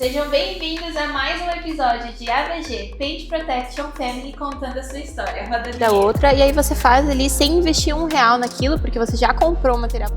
Sejam bem-vindos a mais um episódio de ABG, Paint Protection Family, contando a sua história. Roda da outra, e aí você faz ali sem investir R$1 naquilo, porque você já comprou o material.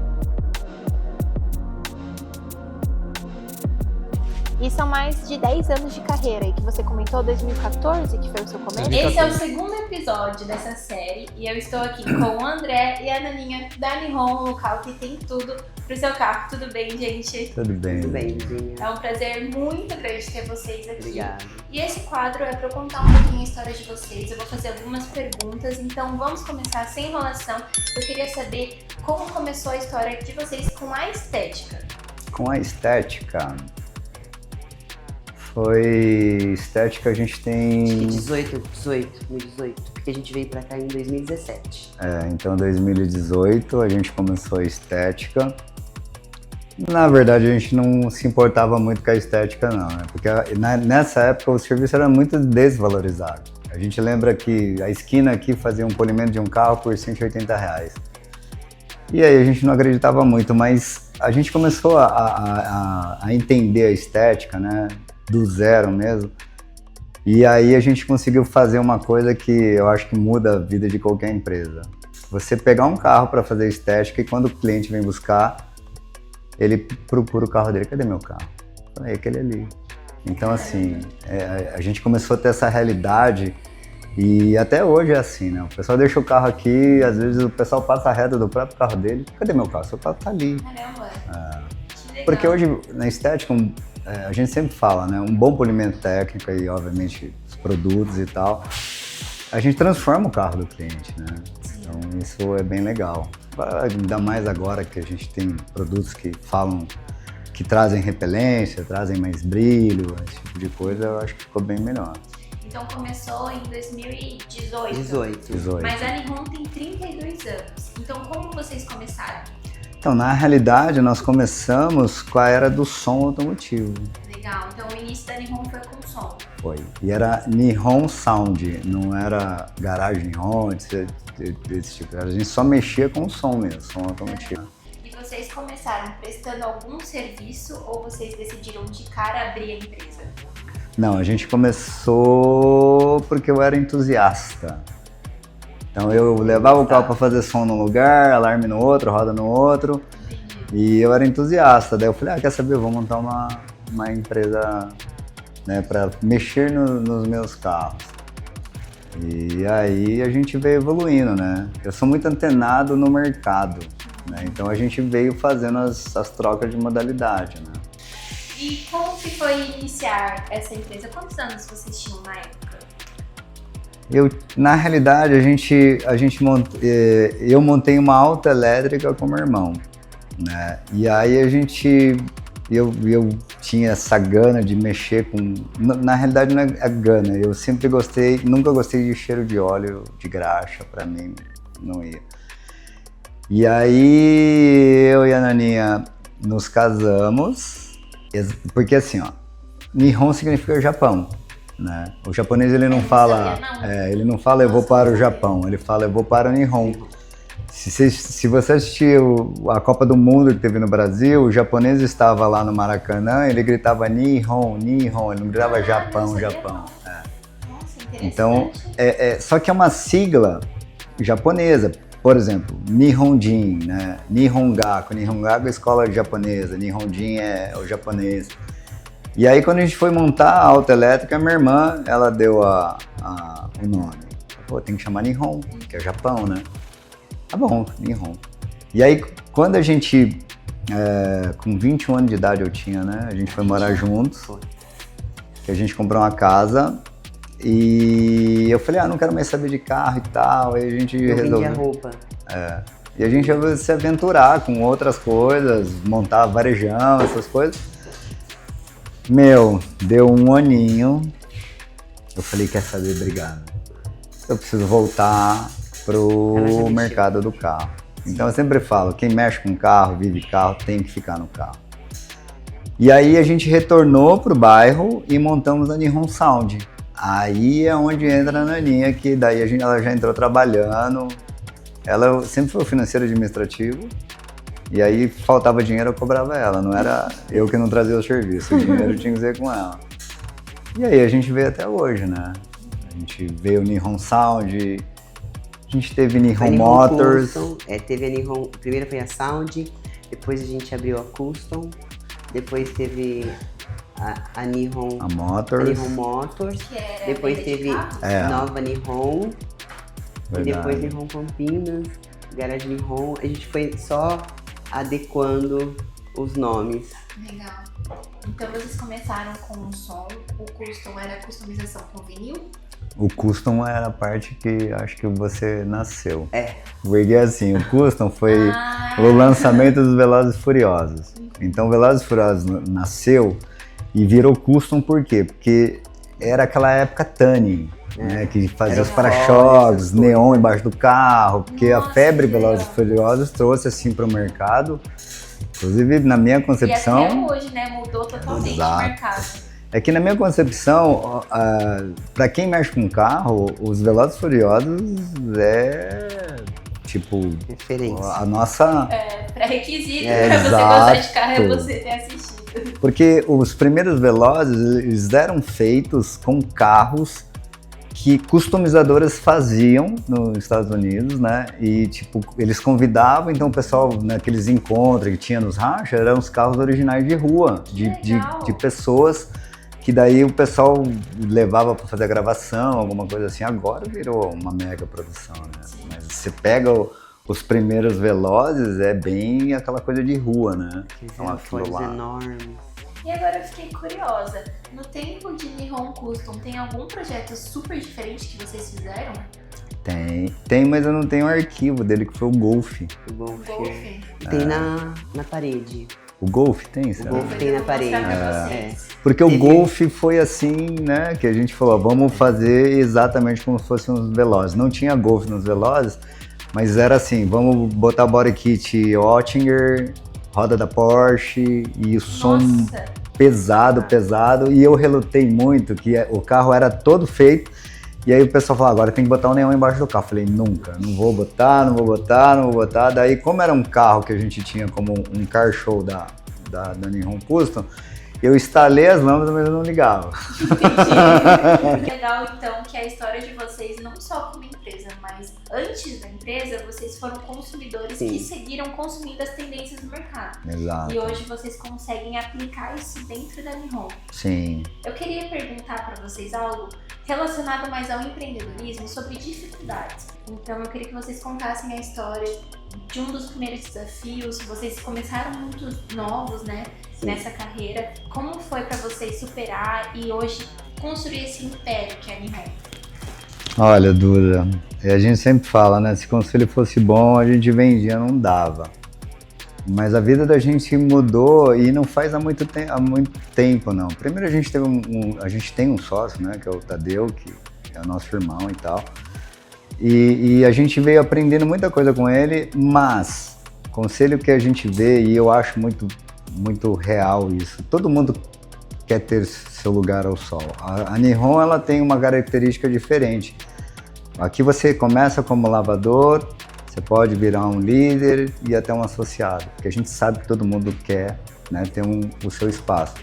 E são mais de 10 anos de carreira, e que você comentou 2014, que foi o seu começo? Esse é o segundo episódio dessa série, e eu estou aqui com o André e a Naninha da Nihon, um local que tem tudo pro seu carro. Tudo bem, gente? Tudo bem. Tudo bem, Zinha. É um prazer muito grande ter vocês aqui. Obrigado. E esse quadro é para eu contar um pouquinho a história de vocês. Eu vou fazer algumas perguntas, então vamos começar sem enrolação. Eu queria saber como começou a história de vocês com a estética. Com a estética, foi estética a gente tem... 2018, porque a gente veio pra cá em 2017. Então 2018 a gente começou a estética. Na verdade a gente não se importava muito com a estética não, né? Porque nessa época o serviço era muito desvalorizado. A gente lembra que a esquina aqui fazia um polimento de um carro por R$180. E aí a gente não acreditava muito, mas a gente começou a entender a estética, né? Do zero mesmo. E aí a gente conseguiu fazer uma coisa que eu acho que muda a vida de qualquer empresa. Você pegar um carro para fazer estética e quando o cliente vem buscar, ele procura o carro dele. Cadê meu carro? É aquele ali. Então assim, a gente começou a ter essa realidade e até hoje é assim, né? O pessoal deixa o carro aqui, às vezes o pessoal passa a reta do próprio carro dele. Cadê meu carro? Seu carro tá ali. Caramba, que legal. Porque hoje na estética, a gente sempre fala, né? Um bom polimento técnico e, obviamente, os produtos e tal, a gente transforma o carro do cliente, né? Então, isso é bem legal. Ainda mais agora que a gente tem produtos que falam, que trazem repelência, trazem mais brilho, esse tipo de coisa, eu acho que ficou bem melhor. Então começou em 2018. 18. Mas a Nihon tem 32 anos. Então como vocês começaram? Então, na realidade, nós começamos com a era do som automotivo. Legal, então o início da Nihon foi com som. Foi. E era Nihon Sound, não era garagem Nihon, desse tipo. A gente só mexia com o som mesmo, som automotivo. E vocês começaram prestando algum serviço ou vocês decidiram de cara abrir a empresa? Não, a gente começou porque eu era entusiasta. Então eu levava o carro para fazer som num lugar, alarme no outro, roda no outro. Entendi. E eu era entusiasta. Daí eu falei, quer saber, eu vou montar uma empresa, né, para mexer nos meus carros. E aí a gente veio evoluindo, né? Eu sou muito antenado no mercado, né? Então a gente veio fazendo as trocas de modalidade, né? E como que foi iniciar essa empresa? Quantos anos vocês tinham na época? Na realidade, eu montei uma autoelétrica com meu irmão, né? E aí eu tinha essa gana de mexer com... Na realidade não é a gana, eu sempre nunca gostei de cheiro de óleo, de graxa, pra mim não ia. E aí eu e a Naninha nos casamos, porque assim, ó, Nihon significa Japão. Né? O japonês ele não fala, ele não fala eu vou para o Japão, ele fala eu vou para o Nihon. Se você assistiu a Copa do Mundo que teve no Brasil, o japonês estava lá no Maracanã, ele gritava Nihon, Nihon, ele não gritava Japão, Japão. Nossa, interessante. Então, só que é uma sigla japonesa. Por exemplo, Nihonjin, né? Nihongaku é a escola japonesa, Nihonjin é o japonês. E aí quando a gente foi montar a autoelétrica, minha irmã, ela deu o nome. Pô, tem que chamar Nihon, que é Japão, né? Tá bom, Nihon. E aí quando a gente, com 21 anos de idade eu tinha, né? A gente foi morar juntos, que a gente comprou uma casa e eu falei, não quero mais saber de carro e tal. Aí a gente resolveu. Vendia roupa. E a gente ia se aventurar com outras coisas, montar varejão, essas coisas. Deu um aninho, eu falei, quer saber, obrigado. Eu preciso voltar pro mercado do carro. Então eu sempre falo, quem mexe com carro, vive carro, tem que ficar no carro. E aí a gente retornou pro bairro e montamos a Nihon Sound. Aí é onde entra a Naninha, que daí ela já entrou trabalhando. Ela sempre foi financeiro administrativo. E aí faltava dinheiro, eu cobrava ela, não era eu que não trazia o serviço, o dinheiro tinha que ser com ela. E aí a gente veio até hoje, né? A gente veio Nihon Sound, a gente teve Nihon Motors. Custom, teve a Nihon, primeiro foi a Sound, depois a gente abriu a Custom, depois teve a Nihon, A Motors. Nihon Motors, Que era depois venda de teve carro? Nova Nihon, e Verdade. depois Nihon Campinas, Garage Nihon. A gente foi só adequando os nomes. Legal. Então vocês começaram com o som, o custom era a customização com vinil? O Custom era a parte que acho que você nasceu. É. Porque assim, o Custom foi Ah, o lançamento dos Velozes e Furiosos. Então, Velozes e Furiosos nasceu e virou Custom por quê? Porque era aquela época Tuning, né? Que fazia Era os o para-choques, essas neon embaixo do carro. Porque a Nossa, febre que Velozes e legal. Furiosos trouxe assim para o mercado. Inclusive, na minha e até concepção... hoje, né? Mudou totalmente Exato. o mercado. É que na minha concepção, para quem mexe com carro, os Velozes e Furiosos é tipo Referência. a nossa, Pré-requisito É, pra você gostar de exato. carro é você ter assistido. porque os primeiros Velozes eles eram feitos com carros que customizadoras faziam nos Estados Unidos, né? E tipo eles convidavam, então o pessoal naqueles encontros que tinha nos rachas eram os carros originais de rua, Legal. de pessoas. Que daí o pessoal levava para fazer a gravação, alguma coisa assim. Agora virou uma mega produção, né? Mas você pega os primeiros Velozes, é bem aquela coisa de rua, né? Então aquilo Folhas lá. enormes. E agora eu fiquei curiosa. No tempo de Nihon Custom, tem algum projeto super diferente que vocês fizeram? Tem, mas eu não tenho o arquivo dele, que foi o Golf. O Golf. Golf? Tem na parede. O Golf tem, será? Golf. Tem na Eu vou mostrar parede. pra vocês. Porque o Teve- Golf foi assim, né? Que a gente falou, vamos fazer exatamente como se fossem os Velozes. Não tinha Golf nos Velozes, mas era assim, vamos botar body kit Oettinger, roda da Porsche e o som Nossa, pesado. E eu relutei muito, que o carro era todo feito. E aí o pessoal falou, agora tem que botar o neon embaixo do carro. Falei, nunca, não vou botar. Daí, como era um carro que a gente tinha como um car show da Nihon Custom, eu instalei as lâmpadas, mas eu não ligava. entendi. Legal, então, que a história de vocês, não só como empresa, mas antes da empresa, vocês foram consumidores Sim. que seguiram consumindo as tendências do mercado. Exato, E hoje vocês conseguem aplicar isso dentro da Nihon. sim. Eu queria perguntar para vocês algo relacionado mais ao empreendedorismo sobre dificuldades. Então eu queria que vocês contassem a história de um dos primeiros desafios. Vocês começaram muito novos, né, nessa carreira. Como foi para vocês superar e hoje construir esse império que é a Nihon? Olha, Duda, a gente sempre fala, né? Se o conselho fosse bom, a gente vendia, não dava. Mas a vida da gente mudou e não faz há muito tempo, não. Primeiro a gente teve a gente tem um sócio, né? Que é o Tadeu, que é o nosso irmão e tal. E a gente veio aprendendo muita coisa com ele, mas conselho que a gente vê, e eu acho muito real isso, todo mundo quer ter seu lugar ao sol. A Nihon, ela tem uma característica diferente. Aqui você começa como lavador, você pode virar um líder e até um associado, porque a gente sabe que todo mundo quer, né, ter o seu espaço.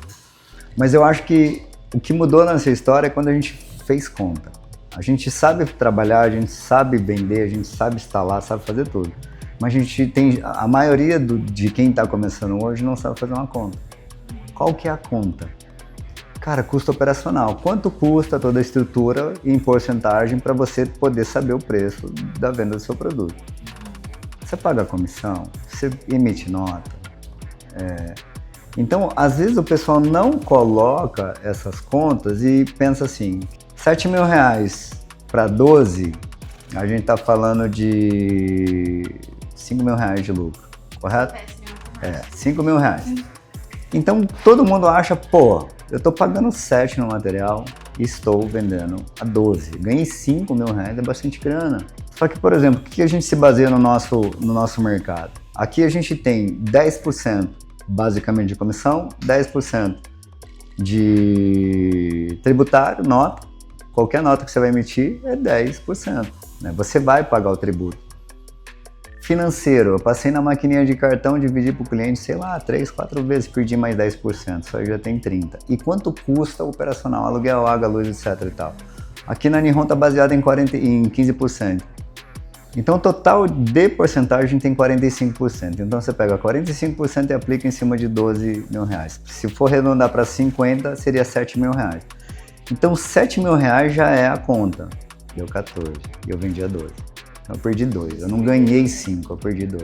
Mas eu acho que o que mudou nessa história é quando a gente fez conta. A gente sabe trabalhar, a gente sabe vender, a gente sabe instalar, sabe fazer tudo. Mas a maioria de quem está começando hoje não sabe fazer uma conta. Qual que é a conta? Cara, custo operacional. Quanto custa toda a estrutura em porcentagem para você poder saber o preço da venda do seu produto? Você paga a comissão? Você emite nota? Então, às vezes o pessoal não coloca essas contas e pensa assim, R$7.000 para 12, a gente está falando de R$5.000 de lucro, correto? R$5.000. Então, todo mundo acha, pô, eu estou pagando 7 no material e estou vendendo a 12. Ganhei R$5.000, é bastante grana. Só que, por exemplo, o que a gente se baseia no nosso mercado? Aqui a gente tem 10% basicamente de comissão, 10% de tributário, nota. Qualquer nota que você vai emitir é 10%. Né? Você vai pagar o tributo. financeiro, eu passei na maquininha de cartão, dividi para o cliente, sei lá, 3, 4 vezes, perdi mais 10%, só aí já tem 30%. E quanto custa o operacional, aluguel, água, luz, etc e tal? Aqui na Nihon está baseado em 15%. Então o total de porcentagem tem 45%. Então você pega 45% e aplica em cima de 12 mil reais. Se for arredondar para 50, seria 7 mil reais. Então 7 mil reais já é a conta. Deu 14 e eu vendia 12. Então eu perdi 2. Eu não ganhei 5, eu perdi 2.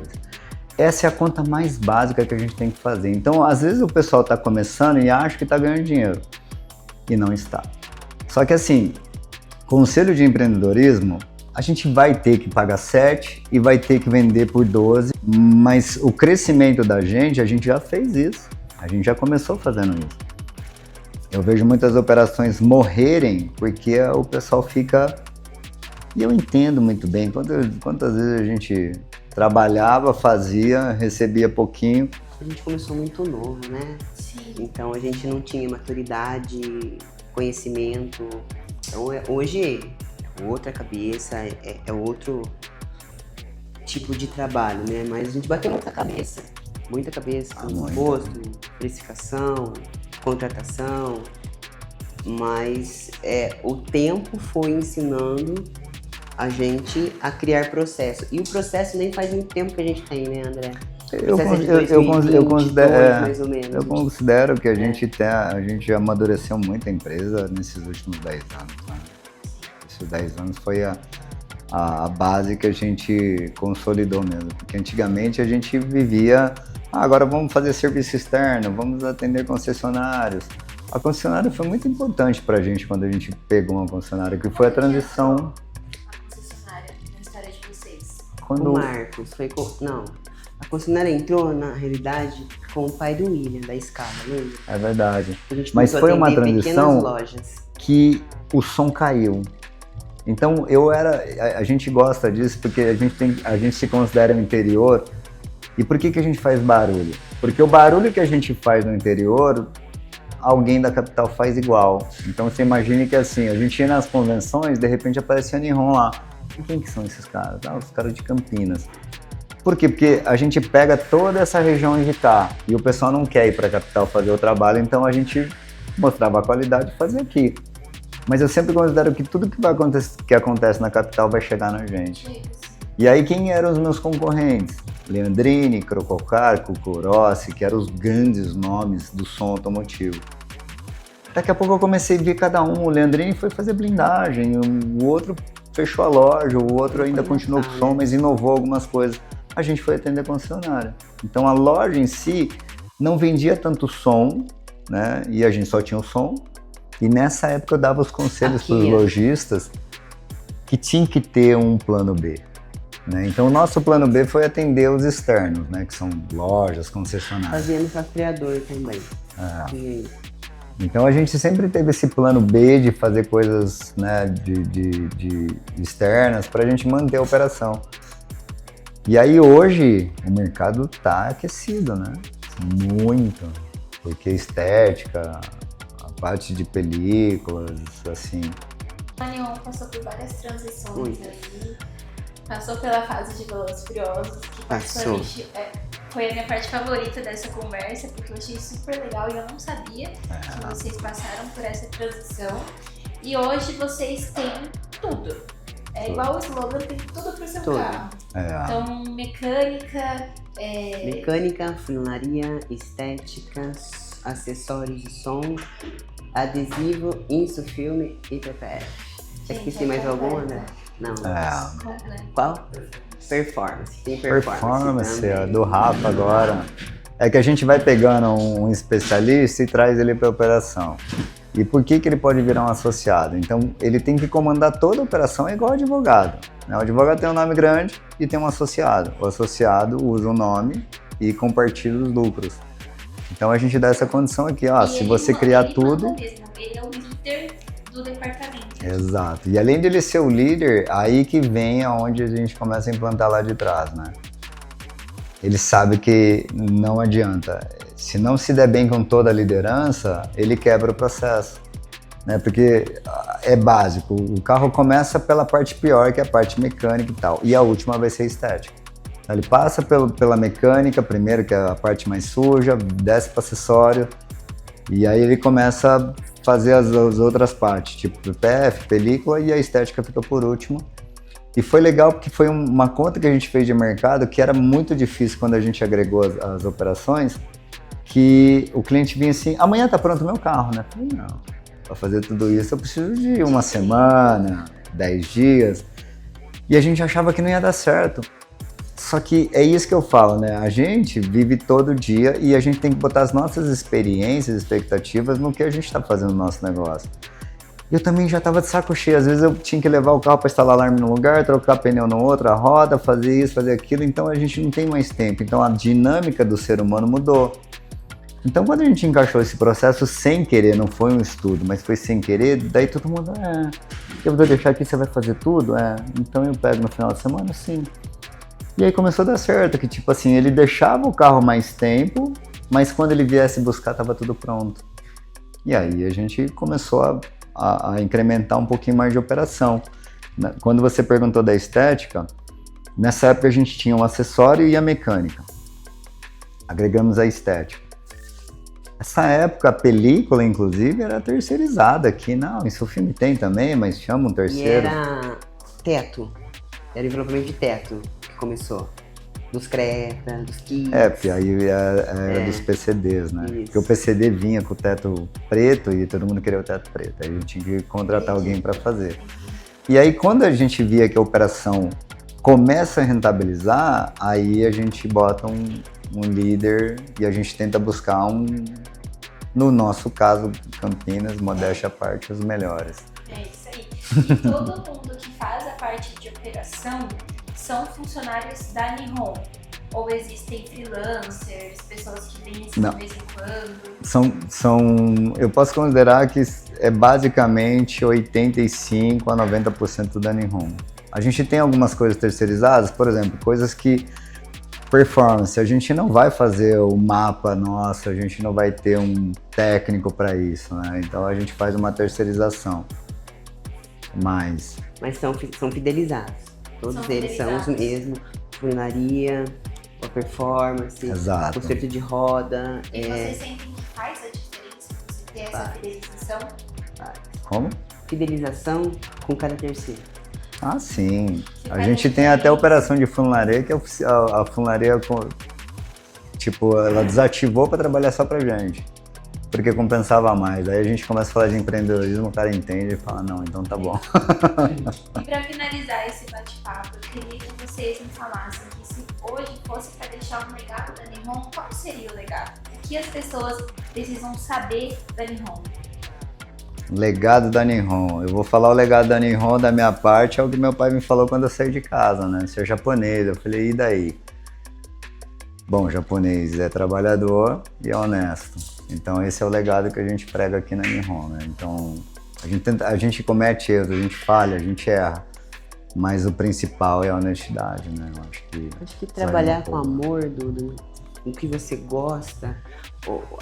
Essa é a conta mais básica que a gente tem que fazer. Então às vezes o pessoal está começando e acha que está ganhando dinheiro. E não está. Só que assim, conselho de empreendedorismo, a gente vai ter que pagar 7 e vai ter que vender por 12, mas o crescimento da gente, a gente já fez isso. A gente já começou fazendo isso. Eu vejo muitas operações morrerem porque o pessoal fica... E eu entendo muito bem. Quantas vezes a gente trabalhava, fazia, recebia pouquinho. A gente começou muito novo, né? Sim. Então a gente não tinha maturidade, conhecimento. Então hoje... outra cabeça, é outro tipo de trabalho, né? Mas a gente bateu muita cabeça com imposto, precificação, contratação, mas o tempo foi ensinando a gente a criar processo. E o processo nem faz muito tempo que a gente tem, né, André? Eu considero, mais ou menos. eu considero que a gente amadureceu muito a empresa nesses últimos 10 anos, né? Esses 10 anos foi a base que a gente consolidou mesmo, porque antigamente a gente vivia, agora vamos fazer serviço externo, vamos atender concessionários. A concessionária foi muito importante pra gente quando a gente pegou uma concessionária, que foi a transição. A concessionária na história de vocês. Quando... O Marcos foi não, a concessionária entrou na realidade com o pai do William, da Escala, lembra? É verdade. A gente Mas começou foi a uma atender transição pequenas lojas. que o som caiu. Então a gente gosta disso porque a gente se considera no interior. E por que a gente faz barulho? Porque o barulho que a gente faz no interior, alguém da capital faz igual. Então você imagine que assim, a gente ia nas convenções, de repente aparecia a Nihon lá. E quem que são esses caras? Os caras de Campinas. Por quê? Porque a gente pega toda essa região onde está e o pessoal não quer ir para a capital fazer o trabalho, então a gente mostrava a qualidade e fazia aqui. Mas eu sempre considero que tudo que acontece na capital vai chegar na gente. E aí quem eram os meus concorrentes? Leandrini, Crococar, Cucurossi, que eram os grandes nomes do som automotivo. Daqui a pouco eu comecei a ver cada um. O Leandrini foi fazer blindagem, o outro fechou a loja, o outro ainda continuou com o som, mas inovou algumas coisas. A gente foi atender concessionária. Então a loja em si não vendia tanto som, né? E a gente só tinha o som. E nessa época eu dava os conselhos para os lojistas que tinha que ter um plano B. Né? Então o nosso plano B foi atender os externos, né? Que são lojas, concessionárias. Fazendo rastreador também. Então a gente sempre teve esse plano B de fazer coisas, né, de externas para a gente manter a operação. E aí hoje o mercado está aquecido, né? Muito. Porque estética, a parte de películas, assim. A Nihon passou por várias transições aí. Passou pela fase de Velozes e Furiosos, que particularmente foi a minha parte favorita dessa conversa, porque eu achei super legal e eu não sabia que vocês passaram por essa transição. E hoje vocês têm tudo. É igual o slogan, tem tudo pro seu carro. Então, mecânica... Mecânica, funilaria, estética, acessórios de som, adesivo, insufilme e PPF. Esqueci mais alguma, né? Não. Qual? Performance. Tem Performance, do Rafa agora. É que a gente vai pegando um especialista e traz ele para a operação. E por que ele pode virar um associado? Então, ele tem que comandar toda a operação, é igual ao advogado. Né? O advogado tem um nome grande e tem um associado. O associado usa o nome e compartilha os lucros. Então, a gente dá essa condição aqui, ó, se você criar tudo... Ele é o líder do departamento. Exato. E além de ele ser o líder, aí que vem aonde a gente começa a implantar lá de trás, né? Ele sabe que não adianta. Se não se der bem com toda a liderança, ele quebra o processo, né? Porque é básico. O carro começa pela parte pior, que é a parte mecânica e tal. E a última vai ser estética. Ele passa pela mecânica primeiro, que é a parte mais suja, desce para acessório, e aí ele começa a fazer as outras partes, tipo PF, película, e a estética fica por último. E foi legal porque foi uma conta que a gente fez de mercado que era muito difícil quando a gente agregou as operações, que o cliente vinha assim, amanhã tá pronto o meu carro, né? Eu falei, não, para fazer tudo isso eu preciso de uma semana, 10 dias, e a gente achava que não ia dar certo. Só que é isso que eu falo, né? A gente vive todo dia e a gente tem que botar as nossas experiências, expectativas no que a gente está fazendo no nosso negócio. Eu também já estava de saco cheio, às vezes eu tinha que levar o carro para instalar alarme num lugar, trocar pneu no outro, a roda, fazer isso, fazer aquilo, então a gente não tem mais tempo. Então a dinâmica do ser humano mudou. Então quando a gente encaixou esse processo sem querer, não foi um estudo, mas foi sem querer, daí todo mundo, eu vou deixar aqui, você vai fazer tudo? Então eu pego no final de semana, sim. E aí começou a dar certo, que tipo assim, ele deixava o carro mais tempo, mas quando ele viesse buscar estava tudo pronto. E aí a gente começou a incrementar um pouquinho mais de operação. Quando você perguntou da estética, nessa época a gente tinha um acessório e a mecânica. Agregamos a estética. Essa época a película, inclusive, era terceirizada aqui. Não, isso o filme tem também, mas chama um terceiro. E era teto, era envelopamento de teto. Começou. Dos Creta, dos kits. Porque aí era dos PCDs, né? Isso. Porque o PCD vinha com o teto preto e todo mundo queria o teto preto. Aí a gente tinha que contratar alguém para fazer. E aí quando a gente via que a operação começa a rentabilizar, aí a gente bota um líder e a gente tenta buscar no nosso caso, Campinas, modéstia à parte, os melhores. É isso aí. E todo mundo que faz a parte de operação são funcionários da Nihon? Ou existem freelancers, pessoas que vêm assim de vez em quando? Eu posso considerar que é basicamente 85% a 90% da Nihon. A gente tem algumas coisas terceirizadas, por exemplo, coisas que performance, a gente não vai fazer o mapa nosso, a gente não vai ter um técnico para isso, né? Então a gente faz uma terceirização. Mas são fidelizados. Todos eles são os mesmos. Funilaria, a performance, exato. conserto de roda. E vocês sentem que faz a diferença você ter essa fidelização? Como? Fidelização com cada terceiro. Ah, sim. A gente tem até a operação de funilaria, que a funilaria, tipo, ela desativou para trabalhar só pra gente. Porque compensava mais. Aí a gente começa a falar de empreendedorismo, o cara entende e fala, não, então tá bom. E para finalizar esse bate-papo, eu queria que vocês me falassem que se hoje fosse para deixar um legado da Nihon, qual seria o legado? O que as pessoas precisam saber da Nihon? Legado da Nihon. Eu vou falar o legado da Nihon da minha parte, é o que meu pai me falou quando eu saí de casa, né? Ser japonês. Eu falei, e daí? Bom, japonês é trabalhador e é honesto. Então esse é o legado que a gente prega aqui na Nihon, né? Então a gente comete erros, a gente falha, a gente erra, mas o principal é a honestidade, né? Eu acho que trabalhar com amor, do que você gosta.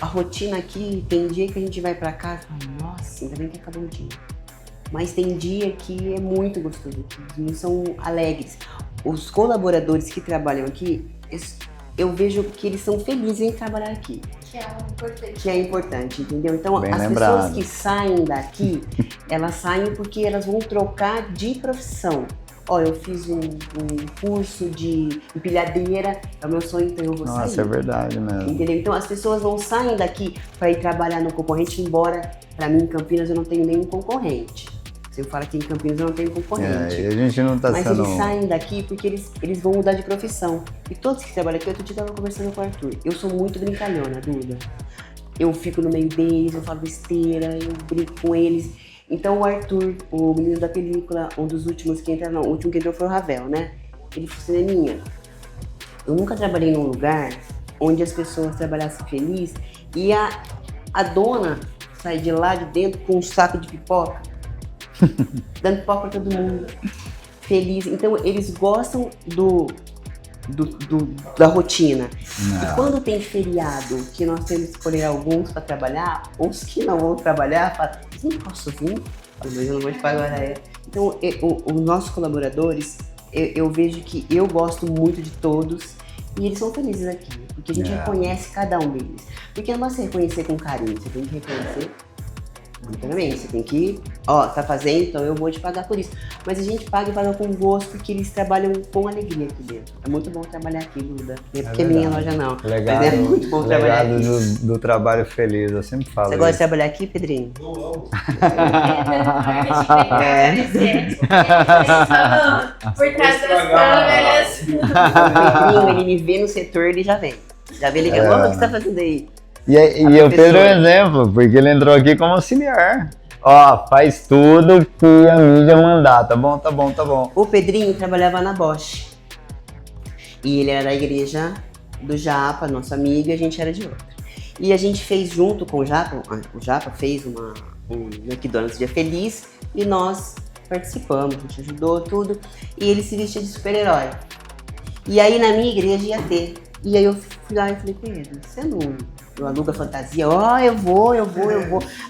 A rotina aqui, tem dia que a gente vai pra casa e fala, nossa, ainda bem que acabou o dia. Mas tem dia que é muito gostoso, que eles são alegres. Os colaboradores que trabalham aqui, eu vejo que eles são felizes em trabalhar aqui. Que é importante, entendeu? Então, bem as lembrado. pessoas que saem daqui, elas saem porque elas vão trocar de profissão. Eu fiz um curso de empilhadeira, é o meu sonho, então eu vou sair. Nossa, é verdade mesmo. Entendeu? Então, as pessoas não saem daqui para ir trabalhar no concorrente, embora, para mim, em Campinas, eu não tenho nenhum concorrente. Se eu falar que em Campinas eu não tenho concorrente. E a gente não tá Mas sendo... eles saem daqui porque eles vão mudar de profissão. E todos que trabalham aqui, outro dia eu tava conversando com o Arthur. Eu sou muito brincalhona, Duda. Eu fico no meio deles, eu falo besteira, eu brinco com eles. Então o Arthur, o menino da película, um dos últimos que entraram, não, o último que entrou foi o Ravel, né? Ele falou assim, Neninha, eu nunca trabalhei num lugar onde as pessoas trabalhassem felizes e a dona sai de lá de dentro com um saco de pipoca, dando pipoca pra todo mundo, feliz. Então eles gostam da rotina. Não. E quando tem feriado, que nós temos que escolher alguns para trabalhar, ou os que não vão trabalhar, falam, não posso vir? Mas eu não vou te pagar agora. Então os nossos colaboradores, eu vejo que eu gosto muito de todos e eles são felizes aqui, porque a gente reconhece cada um deles. Porque não basta reconhecer com carinho, você tem que reconhecer literalmente, você tem que, tá fazendo, então eu vou te pagar por isso. Mas a gente paga e paga com gosto, porque eles trabalham com alegria aqui dentro. É muito bom trabalhar aqui, Duda. Não é porque é minha loja não, legado, mas é muito bom trabalhar aqui. do trabalho feliz, eu sempre falo. Você gosta de trabalhar aqui, Pedrinho? Eu amo. Por trás das câmeras. Pedrinho, ele me vê no setor, ele já vem. Já vem ligando, o que você tá fazendo aí? E o Pedro é um exemplo, porque ele entrou aqui como auxiliar. Faz tudo que a mídia mandar, tá bom, tá bom, tá bom. O Pedrinho trabalhava na Bosch. E ele era da igreja do Japa, nosso amigo, e a gente era de outra. E a gente fez junto com o Japa fez um McDonald's Dia Feliz, e nós participamos, a gente ajudou tudo, e ele se vestia de super-herói. E aí na minha igreja ia ter. E aí eu fui lá e falei com ele, você não aluga fantasia? Eu vou.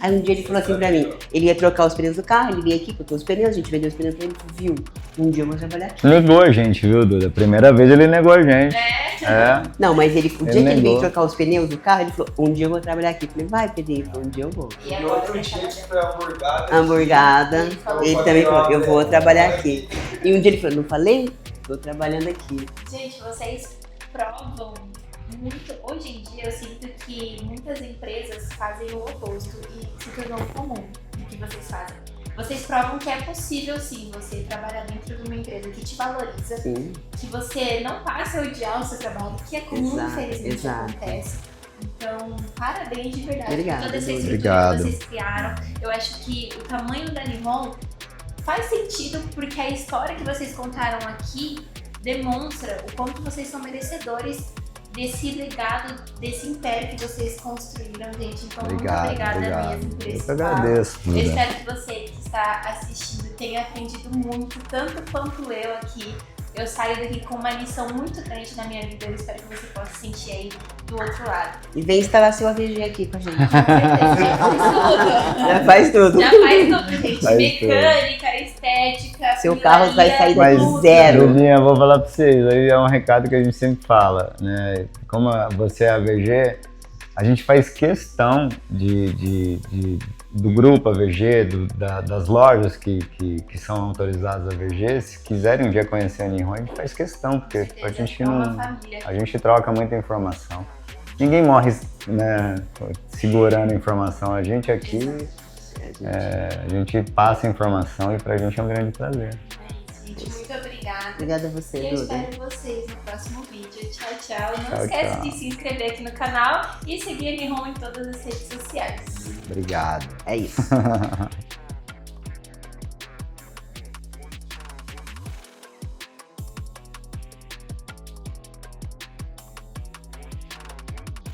Aí um dia ele falou assim pra mim, ele ia trocar os pneus do carro, ele veio aqui, botou os pneus, a gente vendeu os pneus pra ele, viu? Um dia eu vou trabalhar aqui. Negou a gente, viu, Duda? Primeira vez ele negou a gente. Não, mas o dia que ele negou. veio trocar os pneus do carro, ele falou, um dia eu vou trabalhar aqui. Eu falei, vai, Pedrinho, ele falou, um dia eu vou. E outro dia que foi Hamburgada, ele também falou, eu vou trabalhar aqui. E um dia ele falou, não falei? Tô trabalhando aqui. Gente, vocês provam muito. Hoje em dia eu sinto que muitas empresas fazem o oposto e se tornou comum o que vocês fazem. Vocês provam que é possível sim você trabalhar dentro de uma empresa que te valoriza, que você não passa a odiar o seu trabalho, que é comum, infelizmente, acontece. Então, parabéns de verdade por toda essa estrutura que vocês criaram. Eu acho que o tamanho da Nihon faz sentido porque a história que vocês contaram aqui demonstra o quanto vocês são merecedores desse legado, desse império que vocês construíram, gente. Então, muito obrigada mesmo por esse papo. Eu agradeço, Duda. Eu espero que você que está assistindo tenha aprendido muito, tanto quanto eu aqui. Eu saio daqui com uma lição muito grande na minha vida. Eu espero que você possa sentir aí do outro lado. E vem instalar seu AVG aqui com a gente. Com certeza, já faz tudo. Já faz tudo, gente. Mecânica, estética, seu carro vai sair daqui zero. Dulinha, eu vou falar pra vocês, aí é um recado que a gente sempre fala, né? Como você é AVG, a gente faz questão do grupo AVG, das lojas que são autorizadas AVG, se quiserem um dia conhecer a Nihon, a gente faz questão, porque a gente troca muita informação. Ninguém morre, né, segurando informação. A gente aqui, a gente passa informação e pra gente é um grande prazer. Gente, muito obrigada. Obrigada a você, Duda. E eu espero vocês no próximo vídeo. Tchau, tchau. Não esquece de se inscrever aqui no canal e seguir a Nihon em todas as redes sociais. Obrigado. É isso.